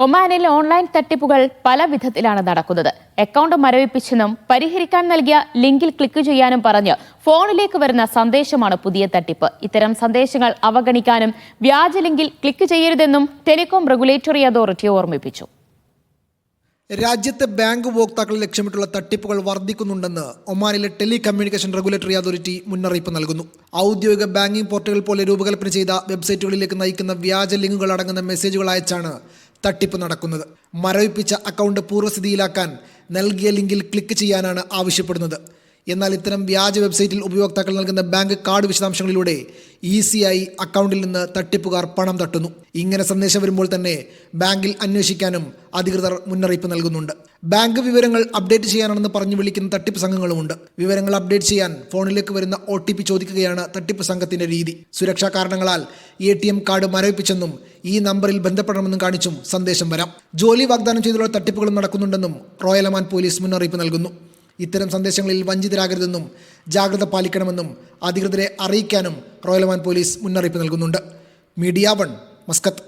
ഒമാനിൽ ഓൺലൈൻ തട്ടിപ്പുകൾ പല വിധത്തിലാണ് നടക്കുന്നത്. അക്കൗണ്ട് മരവിപ്പിച്ചെന്നും പരിഹരിക്കാൻ നൽകിയ ലിങ്കിൽ ക്ലിക്ക് ചെയ്യാനും പറഞ്ഞ് ഫോണിലേക്ക് വരുന്ന സന്ദേശമാണ് പുതിയ തട്ടിപ്പ്. ഇത്തരം സന്ദേശങ്ങൾ അവഗണിക്കാനും വ്യാജ ലിങ്കിൽ ക്ലിക്ക് ചെയ്യരുതെന്നും ടെലികോം റെഗുലേറ്ററി അതോറിറ്റി ഓർമ്മിപ്പിച്ചു. രാജ്യത്തെ ബാങ്ക് ഉപഭോക്താക്കളെ ലക്ഷ്യമിട്ടുള്ള തട്ടിപ്പുകൾ വർദ്ധിക്കുന്നുണ്ടെന്ന് ഒമാനിലെ ടെലികമ്മ്യൂണിക്കേഷൻ റെഗുലേറ്ററി അതോറിറ്റി മുന്നറിയിപ്പ് നൽകുന്നു. ഔദ്യോഗിക ബാങ്കിംഗ് പോർട്ടലുകൾ പോലെ രൂപകൽപ്പന ചെയ്ത വെബ്സൈറ്റുകളിലേക്ക് നയിക്കുന്ന വ്യാജ ലിങ്കുകൾ അടങ്ങുന്ന മെസ്സേജുകൾ അയച്ചാണ് തട്ടിപ്പ് നടക്കുന്നത്. മരവിപ്പിച്ച അക്കൗണ്ട് പൂർവ്വസ്ഥിതിയിലാക്കാൻ നൽകിയ ലിങ്കിൽ ക്ലിക്ക് ചെയ്യാനാണ് ആവശ്യപ്പെടുന്നത്. എന്നാൽ ഇത്തരം വ്യാജ വെബ്സൈറ്റിൽ ഉപയോക്താക്കൾ നൽകുന്ന ബാങ്ക് കാർഡ് വിശദാംശങ്ങളിലൂടെ ഈസിയായി അക്കൗണ്ടിൽ നിന്ന് തട്ടിപ്പുകാർ പണം തട്ടുന്നു. ഇങ്ങനെ സന്ദേശം വരുമ്പോൾ തന്നെ ബാങ്കിൽ അന്വേഷിക്കാനും അധികൃതർ മുന്നറിയിപ്പ് നൽകുന്നുണ്ട്. ബാങ്ക് വിവരങ്ങൾ അപ്ഡേറ്റ് ചെയ്യാനാണെന്ന് പറഞ്ഞു വിളിക്കുന്ന തട്ടിപ്പ് സംഘങ്ങളുമുണ്ട്. വിവരങ്ങൾ അപ്ഡേറ്റ് ചെയ്യാൻ ഫോണിലേക്ക് വരുന്ന OTP ചോദിക്കുകയാണ് തട്ടിപ്പ് സംഘത്തിന്റെ രീതി. സുരക്ഷാ കാരണങ്ങളാൽ ATM കാർഡ് മരവിപ്പിച്ചെന്നും ഈ നമ്പറിൽ ബന്ധപ്പെടണമെന്നും കാണിച്ചും സന്ദേശം വരാം. ജോലി വാഗ്ദാനം ചെയ്തുള്ള തട്ടിപ്പുകളും നടക്കുന്നുണ്ടെന്നും റോയൽ ഒമാൻ പോലീസ് മുന്നറിയിപ്പ് നൽകുന്നു. ഇത്തരം സന്ദേശങ്ങളിൽ വഞ്ചിതരാകരുതെന്നും ജാഗ്രത പാലിക്കണമെന്നും അധികൃതരെ അറിയിക്കാനും റോയൽ ഒമാൻ പോലീസ് മുന്നറിയിപ്പ് നൽകുന്നുണ്ട്. Media 1 Muscat.